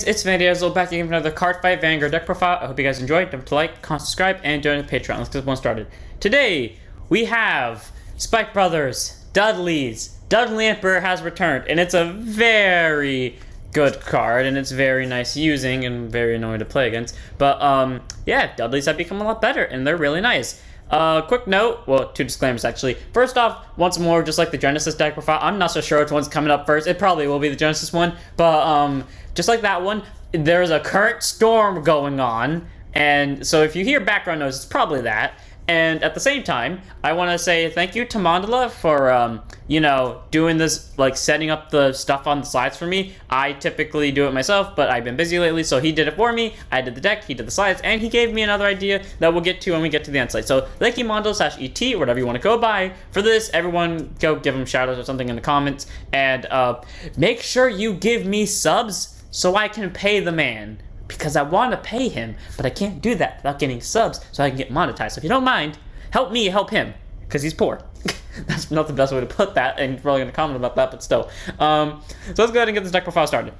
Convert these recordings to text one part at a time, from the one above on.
it's Vandazzle back again with another card fight Vanguard deck profile. I hope you guys enjoyed. Don't forget to like, comment, subscribe, and join the Patreon. Let's get this one started. Today, we have Spike Brothers, Dudleys. Dudley Emperor has returned, and it's a very good card, and it's very nice using and very annoying to play against. But, yeah, Dudleys have become a lot better, and they're really nice. Quick note, well, two disclaimers actually. First off, once more, just like the Genesis deck profile, I'm not so sure which one's coming up first. It probably will be the Genesis one, but just like that one, there's a current storm going on, and so if you hear background noise, it's probably that. And at the same time, I want to say thank you to Mandala for, you know, doing this, like setting up the stuff on the slides for me. I typically do it myself, but I've been busy lately, so he did it for me. I did the deck, he did the slides, and he gave me another idea that we'll get to when we get to the end slide. So thank you, Mandala/ET, or whatever you want to go by for this. Everyone go give him shout outs or something in the comments. And make sure you give me subs so I can pay the man. Because I want to pay him, but I can't do that without getting subs so I can get monetized. So if you don't mind, help me help him, because he's poor. That's not the best way to put that, and you're probably going to comment about that, but still. So let's go ahead and get this deck profile started.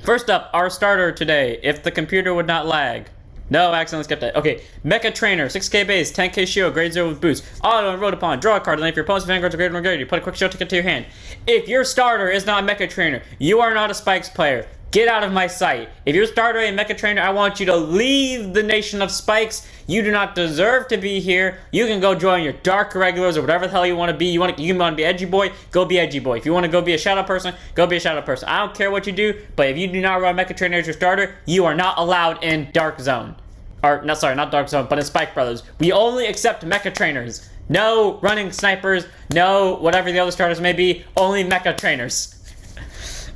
First up, our starter today, if the computer would not lag. No, I accidentally skipped it. Okay, Mecha Trainer, 6k base, 10k shield, grade 0 with boost. Auto and rolled upon, draw a card, and then if your opponent's Vanguard's a grade 1 grade, you put a quick shield ticket to your hand. If your starter is not Mecha Trainer, you are not a Spikes player. Get out of my sight. If your starter a Mecha Trainer, I want you to leave the nation of Spikes. You do not deserve to be here. You can go join your Dark Regulars or whatever the hell you want to be. You want to be Edgy Boy, go be Edgy Boy. If you want to go be a Shadow person, go be a Shadow person. I don't care what you do, but if you do not run Mecha Trainer as your starter, you are not allowed in Dark Zone. Or, no, sorry, not Dark Zone, but in Spike Brothers. We only accept Mecha Trainers. No running snipers, no whatever the other starters may be, only Mecha Trainers.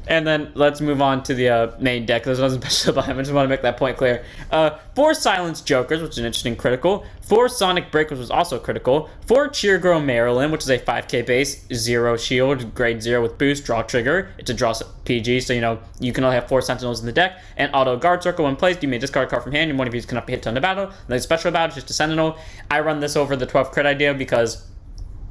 And then let's move on to the main deck. There's nothing special about him. I just want to make that point clear. 4 Silence Jokers, which is an interesting critical. 4 Sonic Break, which was also critical. 4 Cheer Girl Marilyn, which is a 5k base, 0 shield, grade 0 with boost, draw trigger. It's a draw PG, so you know you can only have 4 Sentinels in the deck. And Auto Guard Circle when placed, you may discard a card from hand, and one of these cannot be hit on the battle. And then special battle is just a Sentinel. I run this over the 12 crit idea because,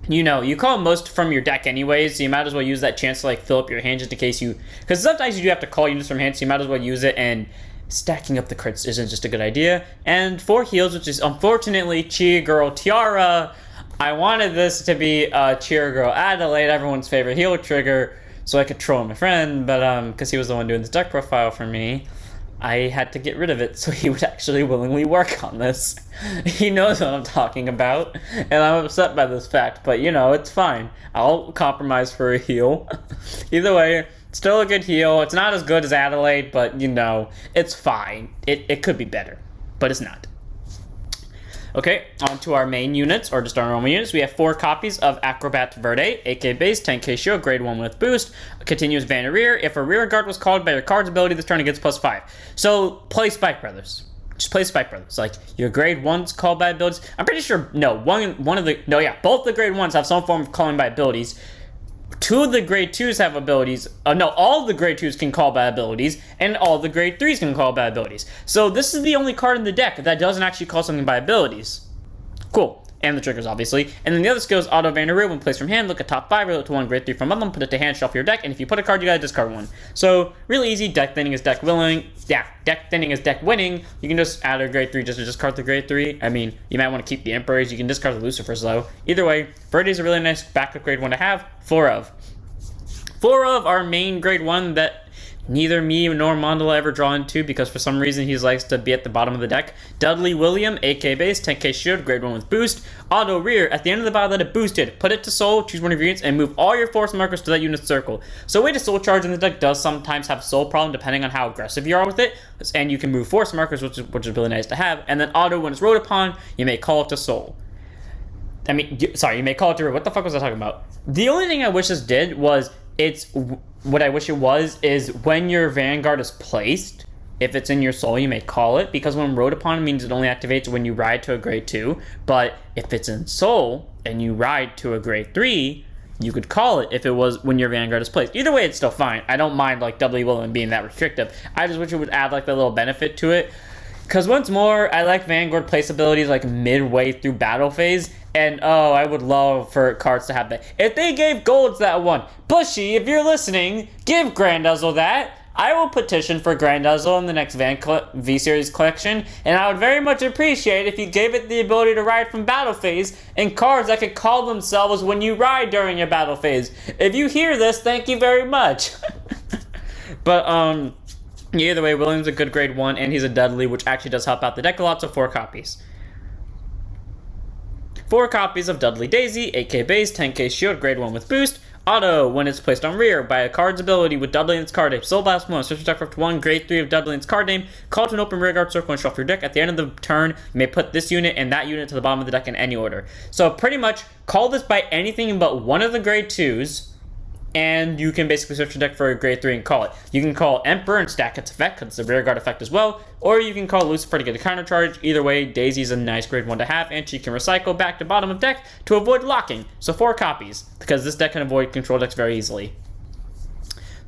you know, you call most from your deck anyways, so you might as well use that chance to, like, fill up your hand just in case you... Because sometimes you do have to call units from hand, so you might as well use it, and stacking up the crits isn't just a good idea. And 4 heals, which is, unfortunately, Cheer Girl Tiara. I wanted this to be Cheer Girl Adelaide, everyone's favorite heal trigger, so I could troll my friend, but, because he was the one doing this deck profile for me, I had to get rid of it so he would actually willingly work on this. He knows what I'm talking about, and I'm upset by this fact, but you know, it's fine. I'll compromise for a heal. Either way, it's still a good heal. It's not as good as Adelaide, but you know, it's fine. It could be better, but it's not. Okay, on to our main units, or just our normal units. We have 4 copies of Acrobat Verdi, 8k base, 10k shield, grade 1 with boost, continuous van rear. If a rear guard was called by your card's ability this turn, it gets +5. So, play Spike Brothers. Just play Spike Brothers. Like, your grade 1's called by abilities. I'm pretty sure, no, both the grade 1s have some form of calling by abilities. 2 of the grade 2s have abilities. No, all of the grade 2s can call by abilities, and all the grade 3s can call by abilities. So this is the only card in the deck that doesn't actually call something by abilities. Cool. And the triggers, obviously. And then the other skill is Auto Vanderreal. When placed from hand, look at top 5, relate to 1 grade 3 from above them, put it to hand, shuffle your deck, and if you put a card, you gotta discard 1. So, really easy. Deck thinning is deck willing. Yeah, deck thinning is deck winning. You can just add a grade 3 just to discard the grade 3. I mean, you might want to keep the Emperors. You can discard the Lucifers, though. Either way, Verdi is a really nice backup grade 1 to have. 4 of. 4 of our main grade 1 that neither me nor Mandala ever draw into because for some reason he likes to be at the bottom of the deck. Dudley William, 8k base, 10k shield, grade 1 with boost. Auto rear, at the end of the battle that it boosted, put it to soul, choose one of your units, and move all your force markers to that unit's circle. So way to soul charge in the deck does sometimes have soul problem depending on how aggressive you are with it, and you can move force markers, which is really nice to have. And then auto, when it's rolled upon, you may call it to soul. I mean, sorry, you may call it to rear. What the fuck was I talking about? The only thing I wish this did was what I wish it was is when your Vanguard is placed, if it's in your soul, you may call it, because when rode upon means it only activates when you ride to a grade 2, but if it's in soul and you ride to a grade 3, you could call it if it was when your Vanguard is placed. Either way, it's still fine. I don't mind like Dudley William being that restrictive. I just wish it would add like the little benefit to it, because once more, I like Vanguard place abilities like midway through battle phase. And oh, I would love for cards to have that. If they gave Golds that one, Bushy, if you're listening, give Grandazzle that. I will petition for Grandazzle in the next V-Series collection, and I would very much appreciate if you gave it the ability to ride from battle phase, and cards that could call themselves when you ride during your battle phase. If you hear this, thank you very much. But, yeah, either way, William's a good grade 1, and he's a Dudley, which actually does help out the deck a lot, so 4 copies. 4 copies of Dudley Daisy, 8k base, 10k shield, grade 1 with boost. Auto, when it's placed on rear, by a card's ability with Dudley in its card name. Soul Blast 1, switch deck to 1, grade 3 of Dudley in its card name. Call to an open rearguard circle and shuffle your deck. At the end of the turn, you may put this unit and that unit to the bottom of the deck in any order. So pretty much, call this by anything but one of the grade 2s, and you can basically switch your deck for a grade 3 and call it. You can call Emperor and stack its effect, because it's a rearguard effect as well, or you can call Lucifer to get a counter charge. Either way, Daisy's a nice grade 1 to have, and she can recycle back to bottom of deck to avoid locking. So 4 copies, because this deck can avoid control decks very easily.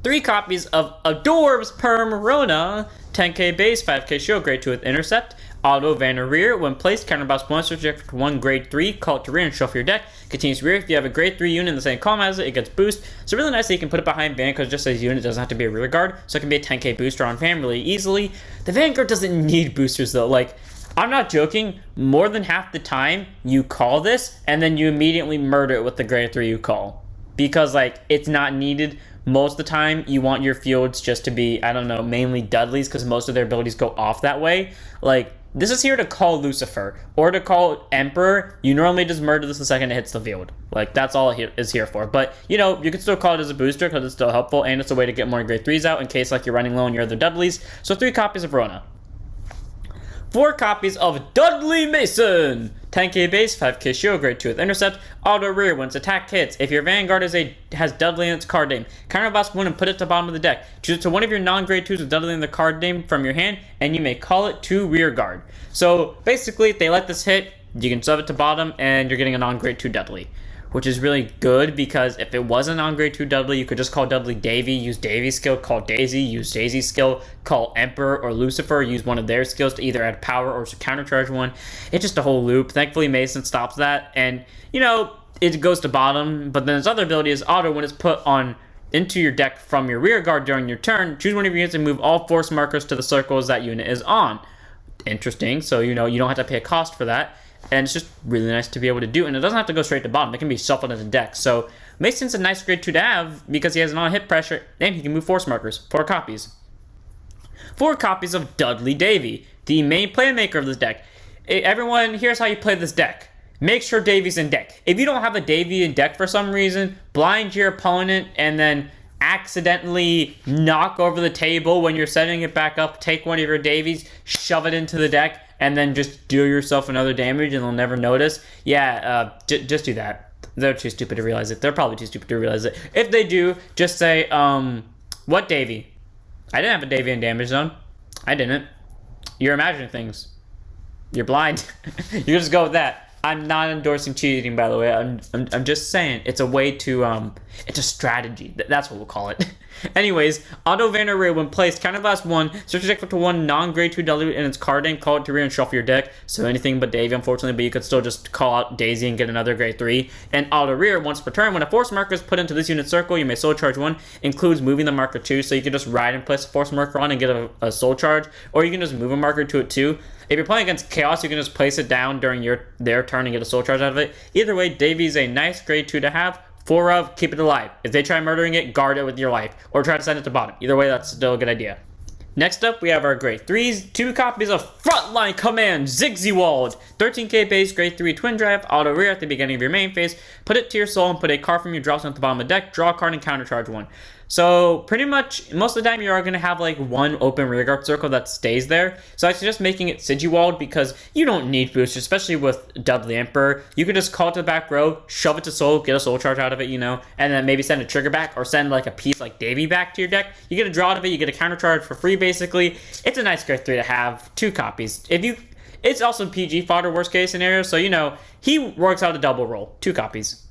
3 copies of Adorbs, Perm, Rona, 10k base, 5k shield, grade 2 with intercept. Auto Vanner rear, when placed, counterbounce 1, switch deck for 1 grade 3, call it to rear and shuffle your deck. Continues rear. If you have a grade 3 unit in the same column as it, it gets boost. So really nice that you can put it behind Van, because just as unit doesn't have to be a rear guard, so it can be a 10k booster on Van really easily. The Vanguard doesn't need boosters though. Like, I'm not joking, more than half the time you call this, and then you immediately murder it with the grade 3 you call. Because like, it's not needed. Most of the time, you want your fields just to be, I don't know, mainly Dudleys, because most of their abilities go off that way. Like, this is here to call Lucifer, or to call Emperor. You normally just murder this the second it hits the field. Like, that's all it is here for. But, you know, you can still call it as a booster, because it's still helpful, and it's a way to get more grade 3s out, in case, like, you're running low on your other Dudleys. So 3 copies of Rona. 4 copies of Dudley Mason, 10k base, 5k shield, grade 2 with intercept. Auto rear, when its attack hits, if your Vanguard has Dudley in its card name, counterblast 1 and put it to the bottom of the deck. Choose it to one of your non-grade 2s with Dudley in the card name from your hand, and you may call it to rear guard. So basically, if they let this hit, you can shove it to bottom, and you're getting a non-grade 2 Dudley, which is really good, because if it was a non-grade 2 Dudley, you could just call Dudley Davie, use Davie's skill, call Daisy, use Daisy's skill, call Emperor or Lucifer, use one of their skills to either add power or countercharge one. It's just a whole loop. Thankfully, Mason stops that, and, you know, it goes to bottom, but then its other ability is Auto, when it's put on into your deck from your rear guard during your turn, choose one of your units and move all force markers to the circles that unit is on. Interesting, so, you know, you don't have to pay a cost for that. And it's just really nice to be able to do. And it doesn't have to go straight to bottom. It can be shuffled into the deck. So Mason's a nice grade 2 to have, because he has non hit pressure and he can move force markers. 4 copies. 4 copies of Dudley Davie, the main playmaker of this deck. Everyone, here's how you play this deck. Make sure Davie's in deck. If you don't have a Davie in deck for some reason, blind your opponent and then accidentally knock over the table when you're setting it back up, take one of your Davies, shove it into the deck, and then just deal yourself another damage and they'll never notice. Yeah, just do that. They're too stupid to realize it. They're probably too stupid to realize it. If they do, just say, what Davie? I didn't have a Davie in damage zone. I didn't. You're imagining things. You're blind. You can just go with that. I'm not endorsing cheating, by the way. I'm just saying it's a way to it's a strategy. That's what we'll call it. Anyways, Auto Vanner rear, when placed, counterblast 1, switch your deck up to 1 non-grade 2 Dudley in its card name, call it to rear and shuffle your deck. So anything but Davie, unfortunately, but you could still just call out Daisy and get another grade 3. And Auto rear, once per turn, when a force marker is put into this unit circle, you may soul charge 1, includes moving the marker 2, so you can just ride and place a force marker on and get a soul charge, or you can just move a marker to it too. If you're playing against Chaos, you can just place it down during their turn and get a soul charge out of it. Either way, Davie's a nice grade 2 to have. 4 of, keep it alive. If they try murdering it, guard it with your life, or try to send it to bottom. Either way, that's still a good idea. Next up, we have our grade 3s, 2 copies of Frontline Command Sigiswald, 13k base, grade 3 twin drive, auto rear at the beginning of your main phase. Put it to your soul and put a card from your drop zone at the bottom of the deck, draw a card and countercharge 1. So pretty much most of the time you are going to have like one open rearguard circle that stays there. So I suggest making it Sigiswald, because you don't need boosters, especially with Dudley Emperor. You can just call it to the back row, shove it to soul, get a soul charge out of it, you know, and then maybe send a trigger back or send like a piece like Davie back to your deck. You get a draw out of it, you get a counter charge for free basically. It's a nice grade 3 to have. 2 copies. It's also PG fodder worst case scenario, so you know, he works out a double roll. 2 copies.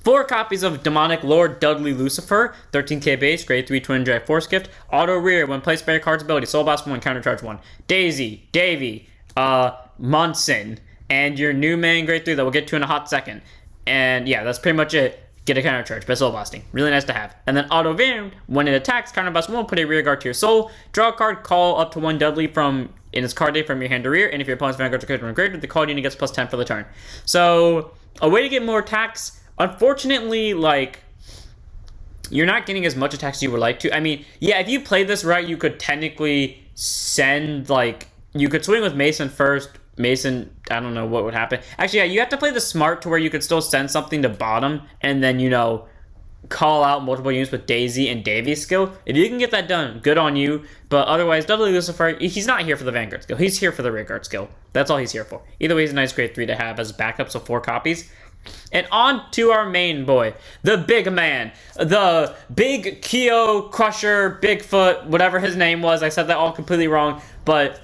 4 copies of Demonic Lord Dudley Lucifer, 13k base, grade 3 twin drive force gift, auto rear, when placed by your card's ability, soul blast 1, countercharge 1. Daisy, Davie, Munson, and your new main grade 3 that we'll get to in a hot second. And yeah, that's pretty much it. get a counter charge, soul blasting. Really nice to have. And then auto van, when it attacks, counterblast 1, put a rear guard to your soul, draw a card, call up to 1 Dudley from in its card day from your hand to rear, and if your opponent's vanguard are greater, the called unit gets plus 10 for the turn. So a way to get more attacks. Unfortunately, like, you're not getting as much attacks as you would like to. I mean, yeah, if you played this right, you could technically send, like, you could swing with Mason first. Mason, I don't know what would happen. Actually, yeah, you have to play the smart to where you could still send something to bottom and then, you know, call out multiple units with Daisy and Davie's skill. If you can get that done, good on you. But otherwise, Dudley Lucifer, he's not here for the Vanguard skill. He's here for the rearguard skill. That's all he's here for. Either way, he's a nice grade 3 to have as backup, so 4 copies. And on to our main boy, the big man, the big Keo Crusher, Bigfoot, whatever his name was. I said that all completely wrong. But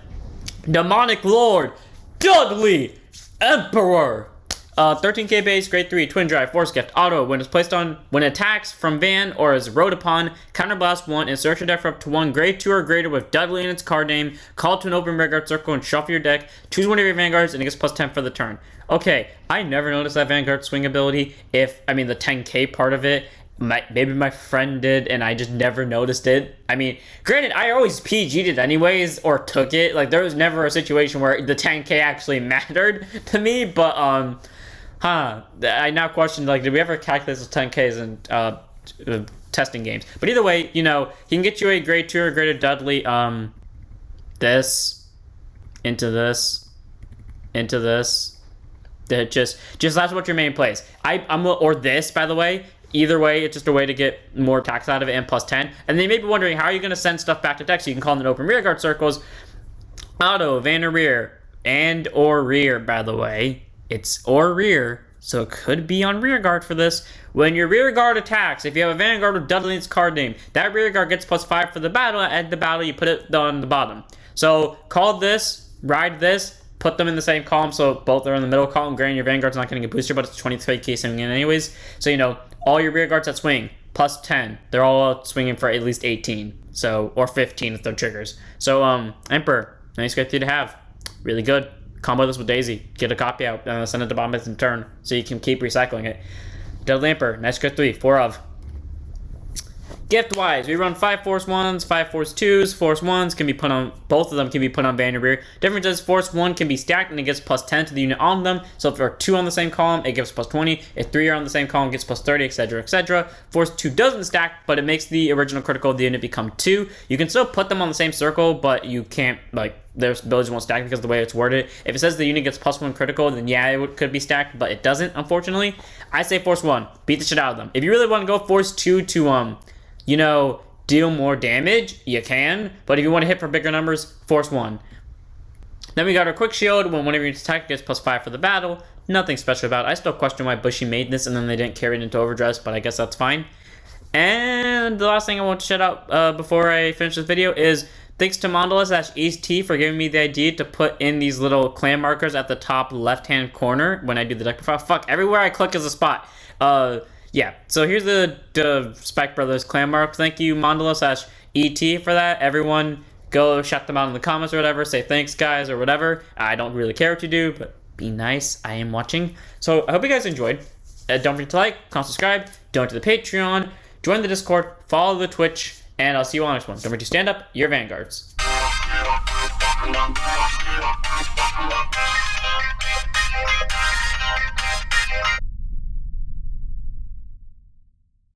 Demonic Lord, Dudley Emperor. 13k base, grade 3, twin drive, force gift, auto. When it's placed on, when it attacks from van or is rode upon, counterblast 1, insert your deck for up to 1, grade 2 or greater with Dudley in its card name, call to an open rearguard circle and shuffle your deck, choose one of your vanguards, and it gets plus 10 for the turn. Okay, I never noticed that vanguard swing ability, the 10k part of it. Maybe my friend did, and I just never noticed it. I mean, granted, I always PG'd it anyways, or took it. Like, there was never a situation where the 10k actually mattered to me, but, I now question, like, did we ever calculate those 10Ks in testing games? But either way, you know, he can get you a grade 2 or greater Dudley, this, into this, that just that's what your main plays. Or this, by the way. Either way, it's just a way to get more attacks out of it and plus 10. And then you may be wondering, how are you going to send stuff back to deck so you can call them open rearguard circles? Auto, van or rear, and or rear, by the way. It's or rear, so it could be on rear guard for this. When your rear guard attacks, if you have a vanguard with Dudley in its card name, that rear guard gets plus 5 for the battle. At the battle, you put it on the bottom. So call this, ride this, put them in the same column so both are in the middle column. Granted, your vanguard's not getting a booster, but it's 23k swinging in anyways. So, you know, all your rear guards that swing, plus 10. They're all swinging for at least 18. So, or 15 if they're triggers. So, Emperor, nice grade 3 to have. Really good. Combo this with Daisy. Get a copy out. Send it to Bombas in turn so you can keep recycling it. Dudley Emperor, nice grade 3. 4 of. Gift-wise, we run 5 Force 1s, 5 Force 2s. Force 1s can be put on, both of them can be put on van and rear. Difference is Force 1 can be stacked and it gives plus 10 to the unit on them. So if there are 2 on the same column, it gives plus 20. If 3 are on the same column, it gets plus 30, etc., etc. Force 2 doesn't stack, but it makes the original critical of the unit become 2. You can still put them on the same circle, but you can't, like, their abilities won't stack because of the way it's worded. If it says the unit gets plus 1 critical, then yeah, it could be stacked, but it doesn't, unfortunately. I say Force 1. Beat the shit out of them. If you really want to go Force 2 to, you know, deal more damage, you can. But if you want to hit for bigger numbers, Force 1. Then we got our Quick Shield. Whenever you attack, it gets plus 5 for the battle. Nothing special about it. I still question why Bushy made this and then they didn't carry it into Overdress, but I guess that's fine. And the last thing I want to shout out before I finish this video is thanks to Mandala/EastT for giving me the idea to put in these little clan markers at the top left-hand corner when I do the deck profile. Fuck, everywhere I click is a spot. Yeah, so here's the Spike Brothers clan mark. Thank you, Mandala/ET, for that. Everyone, go shout them out in the comments or whatever. Say thanks, guys, or whatever. I don't really care what you do, but be nice. I am watching. So I hope you guys enjoyed. Don't forget to like, comment, subscribe, donate to the Patreon, join the Discord, follow the Twitch, and I'll see you on the next one. Don't forget to stand up your vanguards.